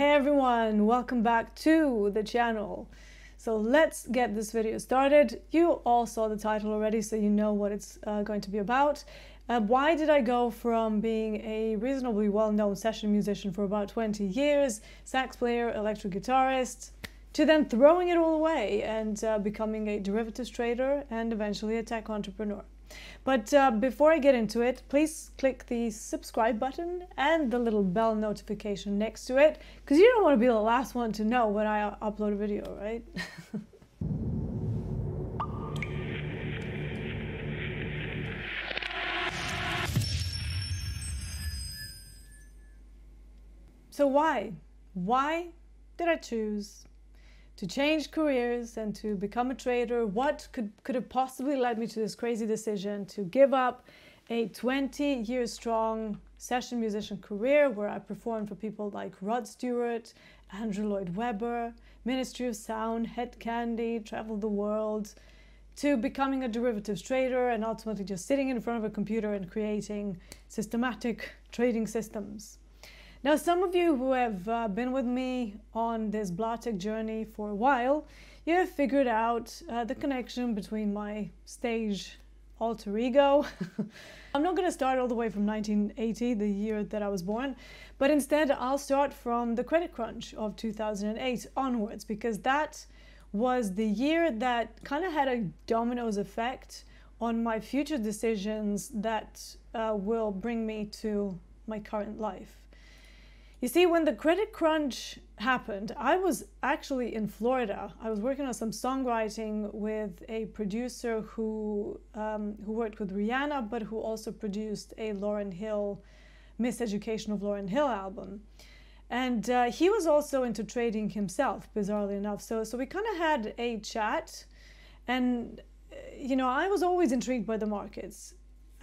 Hey everyone, welcome back to the channel. So let's get this video started. You all saw the title already, so you know what it's going to be about. Why did I go from being a reasonably well-known session musician for about 20 years, sax player, electric guitarist, to then throwing it all away and becoming a derivatives trader and eventually a tech entrepreneur? But before I get into it, please click the subscribe button and the little bell notification next to it, because you don't want to be the last one to know when I upload a video, right? So why did I choose to change careers and to become a trader? What could have possibly led me to this crazy decision to give up a 20-year strong session musician career where I performed for people like Rod Stewart, Andrew Lloyd Webber, Ministry of Sound, Head Candy, traveled the world, to becoming a derivatives trader and ultimately just sitting in front of a computer and creating systematic trading systems? Now, some of you who have been with me on this Blahtech journey for a while, you have figured out the connection between my stage alter ego. I'm not going to start all the way from 1980, the year that I was born, but instead I'll start from the credit crunch of 2008 onwards, because that was the year that kind of had a dominoes effect on my future decisions that will bring me to my current life. You see, when the credit crunch happened, I was actually in Florida. I was working on some songwriting with a producer who worked with Rihanna, but who also produced a Lauryn Hill, Miseducation of Lauryn Hill album. And he was also into trading himself, bizarrely enough. So we kind of had a chat. And, you know, I was always intrigued by the markets.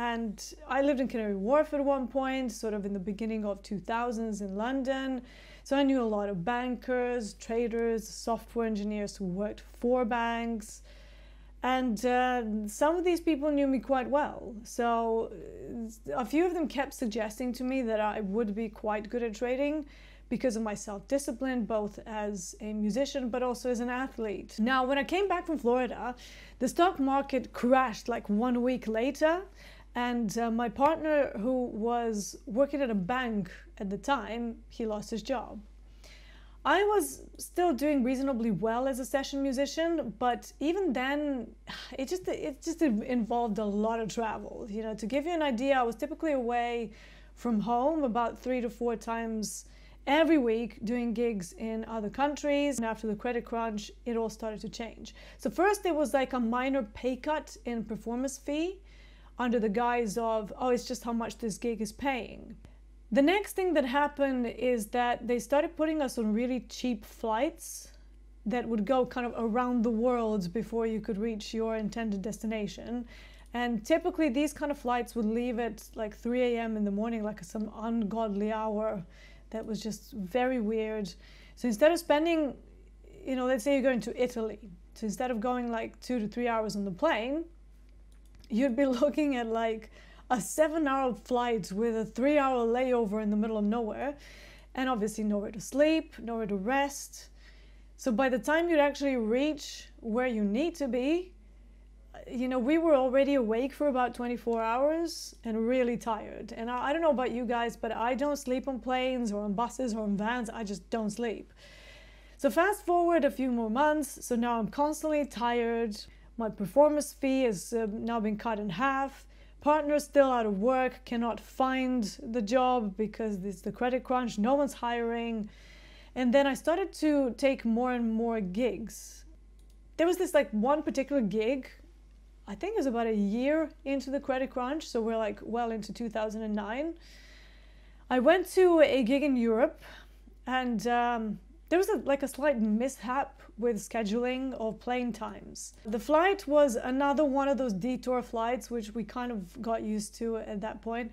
And I lived in Canary Wharf at one point, sort of in the beginning of 2000s in London. So I knew a lot of bankers, traders, software engineers who worked for banks. And some of these people knew me quite well. So a few of them kept suggesting to me that I would be quite good at trading because of my self-discipline, both as a musician, but also as an athlete. Now, when I came back from Florida, the stock market crashed like 1 week later. And my partner, who was working at a bank at the time, he lost his job. I was still doing reasonably well as a session musician, but even then, it just involved a lot of travel. You know, to give you an idea, I was typically away from home about 3 to 4 times every week doing gigs in other countries. And after the credit crunch, it all started to change. So first, there was like a minor pay cut in performance fee, under the guise of, oh, it's just how much this gig is paying. The next thing that happened is that they started putting us on really cheap flights that would go kind of around the world before you could reach your intended destination. And typically these kind of flights would leave at like 3 a.m. in the morning, like some ungodly hour that was just very weird. So instead of spending, you know, let's say you're going to Italy. So instead of going like 2 to 3 hours on the plane, you'd be looking at like a 7-hour flight with a 3-hour layover in the middle of nowhere, and obviously nowhere to sleep, nowhere to rest. So by the time you'd actually reach where you need to be, you know, we were already awake for about 24 hours and really tired. And I don't know about you guys, but I don't sleep on planes or on buses or on vans. I just don't sleep. So fast forward a few more months. So now I'm constantly tired. My performance fee has now been cut in half. Partner's still out of work, cannot find the job because it's the credit crunch, no one's hiring. And then I started to take more and more gigs. There was this like one particular gig, I think it was about a year into the credit crunch, so we're like well into 2009. I went to a gig in Europe, and there was like a slight mishap with scheduling of plane times. The flight was another one of those detour flights, which we kind of got used to at that point.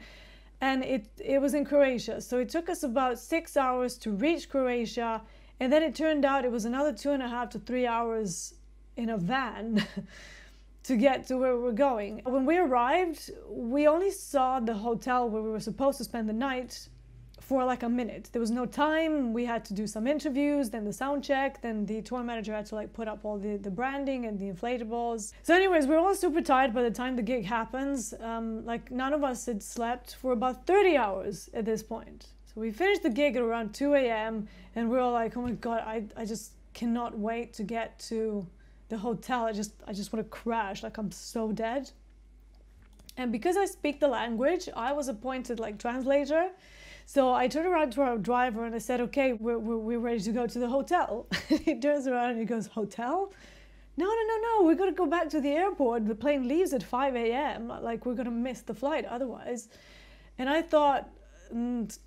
And it was in Croatia. So it took us about 6 hours to reach Croatia. And then it turned out it was another 2.5 to 3 hours in a van to get to where we were going. When we arrived, we only saw the hotel where we were supposed to spend the night for like a minute. There was no time. We had to do some interviews, then the sound check, then the tour manager had to like put up all the branding and the inflatables. So anyways, we're all super tired by the time the gig happens. Like none of us had slept for about 30 hours at this point. So we finished the gig at around 2 a.m. and we're all like, oh my God, I just cannot wait to get to the hotel. I just want to crash, like I'm so dead. And because I speak the language, I was appointed like translator. So I turned around to our driver and I said, okay, we're ready to go to the hotel. He turns around and he goes, hotel? No, we're going to go back to the airport. The plane leaves at 5 a.m. Like we're going to miss the flight otherwise. And I thought,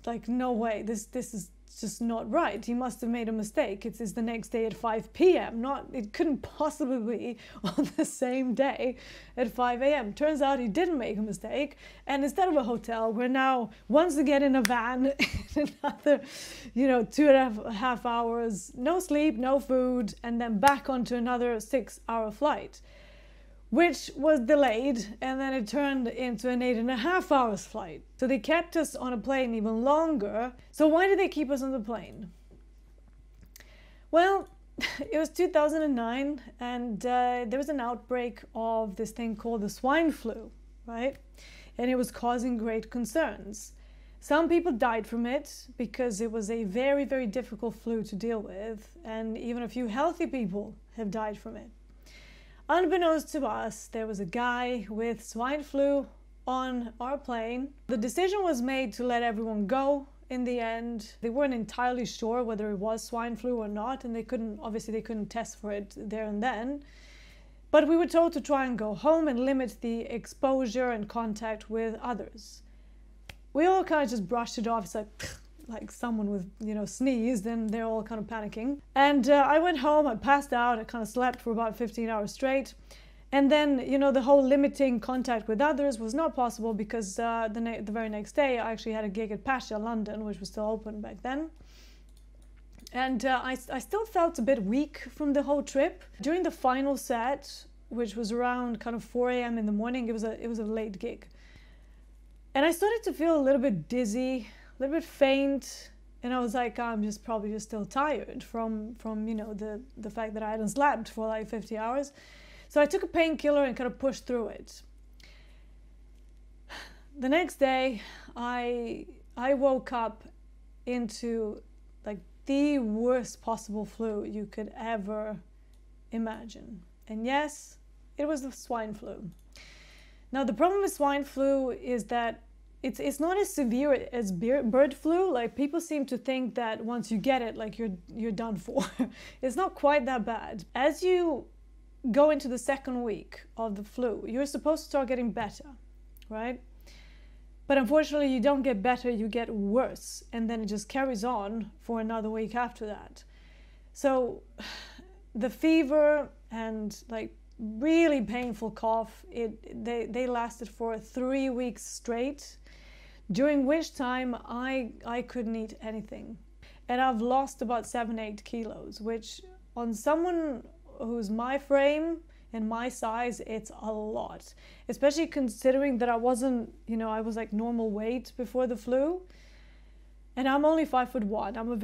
like, no way, this is just not right. He must have made a mistake. It's the next day at 5 p.m. It couldn't possibly be on the same day at 5 a.m. Turns out he didn't make a mistake. And instead of a hotel, we're now once again in a van, another, 2.5 hours, no sleep, no food, and then back onto another 6-hour flight, which was delayed, and then it turned into an 8.5 hours flight. So they kept us on a plane even longer. So why did they keep us on the plane? Well, it was 2009, and there was an outbreak of this thing called the swine flu, right? And it was causing great concerns. Some people died from it because it was a very, very difficult flu to deal with, and even a few healthy people have died from it. Unbeknownst to us, there was a guy with swine flu on our plane. The decision was made to let everyone go in the end. They weren't entirely sure whether it was swine flu or not, and they couldn't test for it there and then. But we were told to try and go home and limit the exposure and contact with others. We all kind of just brushed it off. It's like someone with, sneezed, and they're all kind of panicking. And I went home, I passed out, I kind of slept for about 15 hours straight. And then, the whole limiting contact with others was not possible because the very next day I actually had a gig at Pasha, London, which was still open back then. And I still felt a bit weak from the whole trip. During the final set, which was around kind of 4 a.m. in the morning, it was a late gig. And I started to feel a little bit dizzy, a little bit faint, and I was like, I'm probably still tired from the fact that I hadn't slept for like 50 hours. So I took a painkiller and kind of pushed through it. The next day, I woke up into like the worst possible flu you could ever imagine. And yes, it was the swine flu. Now the problem with swine flu is that it's not as severe as bird flu. Like people seem to think that once you get it, like you're done for. It's not quite that bad. As you go into the second week of the flu, you're supposed to start getting better, right? But unfortunately you don't get better, you get worse, and then it just carries on for another week after that. So the fever and like really painful cough, they lasted for 3 weeks straight, during which time I couldn't eat anything. And I've lost about 7-8 kilos, which on someone who's my frame and my size, it's a lot. Especially considering that I wasn't, I was like normal weight before the flu. And I'm only 5'1". I'm a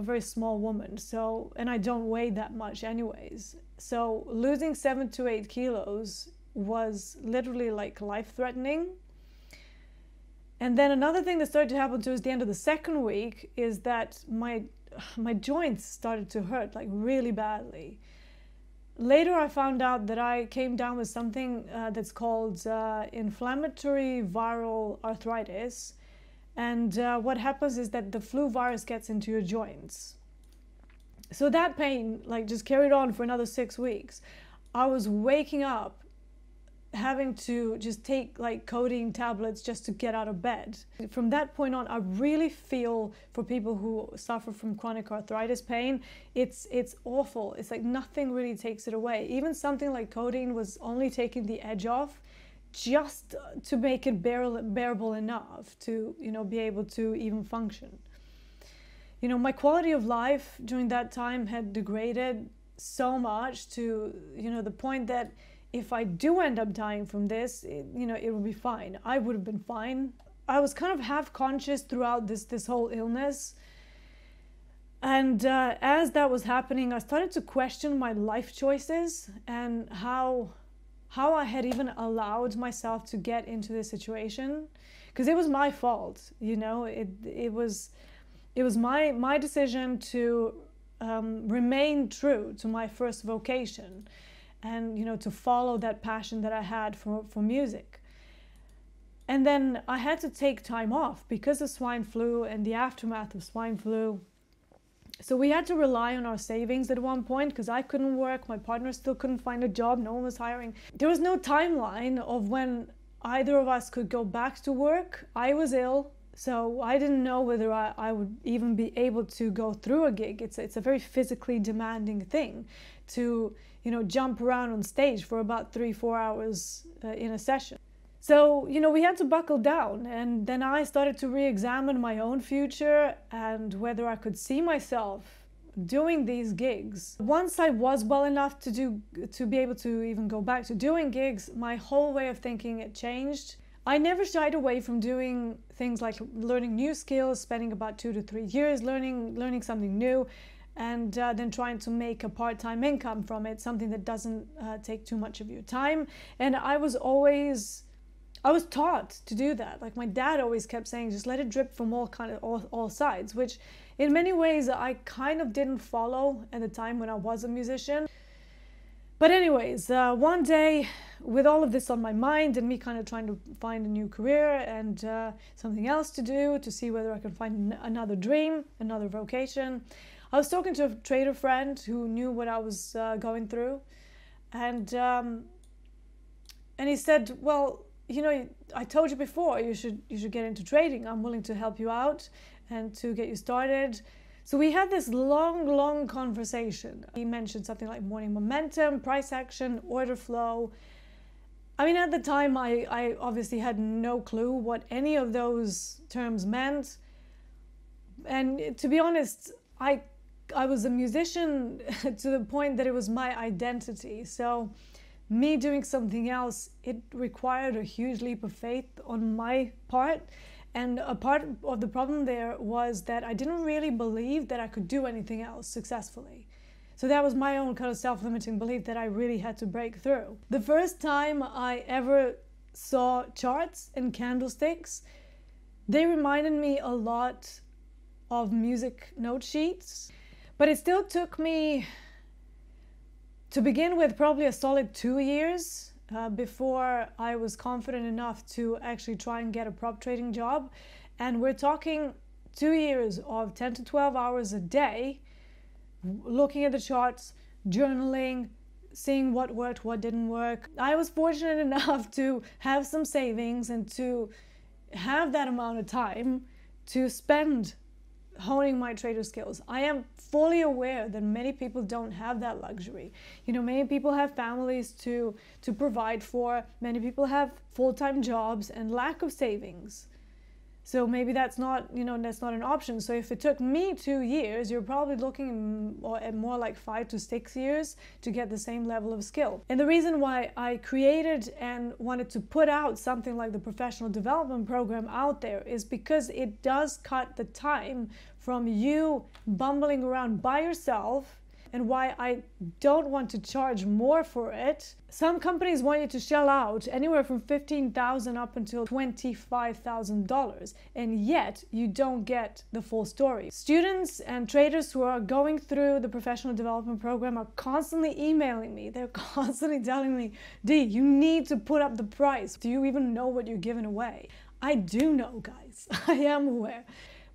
very small woman. So, and I don't weigh that much anyways. So losing 7 to 8 kilos was literally like life-threatening. And then another thing that started to happen towards the end of the second week is that my joints started to hurt like really badly. Later I found out that I came down with something that's called inflammatory viral arthritis. And what happens is that the flu virus gets into your joints. So that pain like just carried on for another 6 weeks. I was waking up having to just take like codeine tablets just to get out of bed. From that point on, I really feel for people who suffer from chronic arthritis pain. It's awful. It's like nothing really takes it away. Even something like codeine was only taking the edge off just to make it bearable enough to, be able to even function. My quality of life during that time had degraded so much to, the point that if I do end up dying from this, it will be fine. I would have been fine. I was kind of half conscious throughout this whole illness. And as that was happening, I started to question my life choices and how I had even allowed myself to get into this situation, because it was my fault, you know. It was my decision to remain true to my first vocation, and, you know, to follow that passion that I had for music. And then I had to take time off because of swine flu and the aftermath of swine flu. So we had to rely on our savings at one point, because I couldn't work, my partner still couldn't find a job, no one was hiring. There was no timeline of when either of us could go back to work. I was ill, so I didn't know whether I would even be able to go through a gig. It's a very physically demanding thing to, you know, jump around on stage for about 3-4 hours in a session. So, you know, we had to buckle down, and then I started to re-examine my own future and whether I could see myself doing these gigs. Once I was well enough to be able to even go back to doing gigs, my whole way of thinking had changed. I never shied away from doing things like learning new skills, spending about 2 to 3 years learning something new, and then trying to make a part-time income from it, something that doesn't take too much of your time. And I was taught to do that. Like, my dad always kept saying, just let it drip from all sides, which in many ways I kind of didn't follow at the time when I was a musician. But anyways, one day, with all of this on my mind and me kind of trying to find a new career and something else to do, to see whether I could find another dream, another vocation, I was talking to a trader friend who knew what I was going through, and he said, well, you know, I told you before, you should get into trading. I'm willing to help you out and to get you started. So we had this long conversation. He mentioned something like morning momentum, price action, order flow. I mean, at the time, I obviously had no clue what any of those terms meant. And to be honest, I was a musician to the point that it was my identity. So me doing something else, it required a huge leap of faith on my part. And a part of the problem there was that I didn't really believe that I could do anything else successfully. So that was my own kind of self-limiting belief that I really had to break through. The first time I ever saw charts and candlesticks, they reminded me a lot of music note sheets. But it still took me, to begin with, probably a solid 2 years before I was confident enough to actually try and get a prop trading job. And we're talking 2 years of 10 to 12 hours a day, looking at the charts, journaling, seeing what worked, what didn't work. I was fortunate enough to have some savings and to have that amount of time to spend honing my trader skills. I am fully aware that many people don't have that luxury. You know, many people have families to provide for, many people have full-time jobs and lack of savings. So maybe that's not, you know, that's not an option. So if it took me 2 years, you're probably looking at more like 5 to 6 years to get the same level of skill. And the reason why I created and wanted to put out something like the professional development program out there is because it does cut the time from you bumbling around by yourself, and why I don't want to charge more for it. Some companies want you to shell out anywhere from $15,000 up until $25,000, and yet you don't get the full story. Students and traders who are going through the professional development program are constantly emailing me. They're constantly telling me, Dee, you need to put up the price. Do you even know what you're giving away? I do know, guys. I am aware.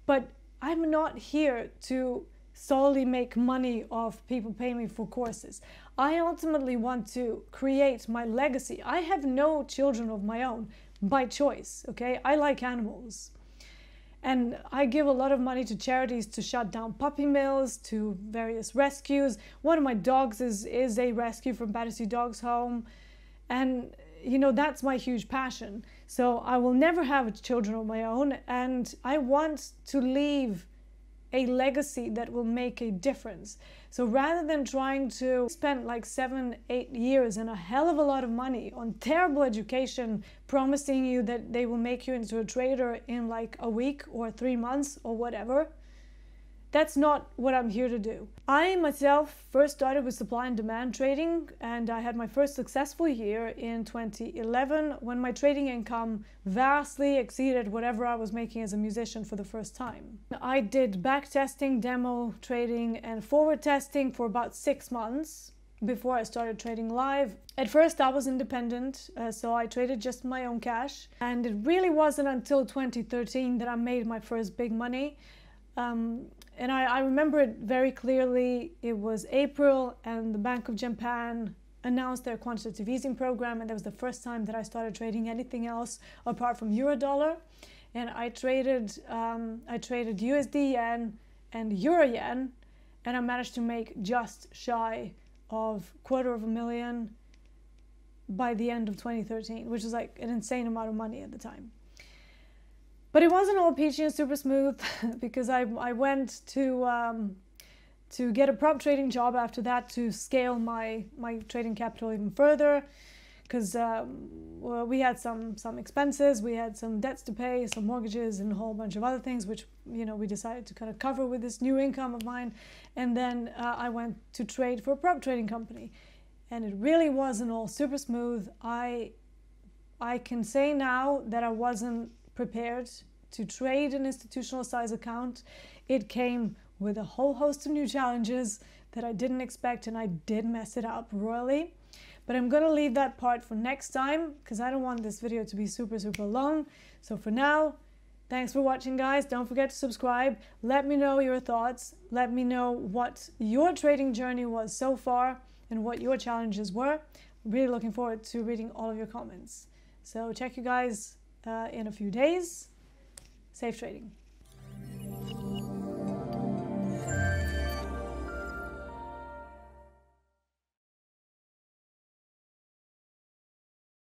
But I'm not here to solely make money off people paying me for courses. I ultimately want to create my legacy. I have no children of my own by choice, okay? I like animals. And I give a lot of money to charities to shut down puppy mills, to various rescues. One of my dogs is a rescue from Battersea Dogs Home. And, you know, that's my huge passion. So I will never have children of my own. And I want to leave a legacy that will make a difference. So rather than trying to spend like 7-8 years and a hell of a lot of money on terrible education, promising you that they will make you into a trader in like a week or 3 months or whatever, that's not what I'm here to do. I myself first started with supply and demand trading, and I had my first successful year in 2011 when my trading income vastly exceeded whatever I was making as a musician for the first time. I did back testing, demo trading, and forward testing for about 6 months before I started trading live. At first I was independent, so I traded just my own cash, and it really wasn't until 2013 that I made my first big money. And I remember it very clearly. It was April and the Bank of Japan announced their quantitative easing program, and that was the first time that I started trading anything else apart from Euro-dollar. And I traded USD yen and Euro yen, and I managed to make just shy of $250,000 by the end of 2013, which was like an insane amount of money at the time. But it wasn't all peachy and super smooth because I went to get a prop trading job after that to scale my trading capital even further, because well, we had some expenses, we had some debts to pay, some mortgages, and a whole bunch of other things, which, you know, we decided to kind of cover with this new income of mine. And then I went to trade for a prop trading company, and it really wasn't all super smooth. I can say now that I wasn't prepared to trade an institutional size account. It came with a whole host of new challenges that I didn't expect, and I did mess it up royally. But I'm gonna leave that part for next time because I don't want this video to be super long. So for now, thanks for watching, guys. Don't forget to subscribe. Let me know your thoughts. Let me know what your trading journey was so far and what your challenges were. I'm really looking forward to reading all of your comments. So check you guys in a few days. Safe trading.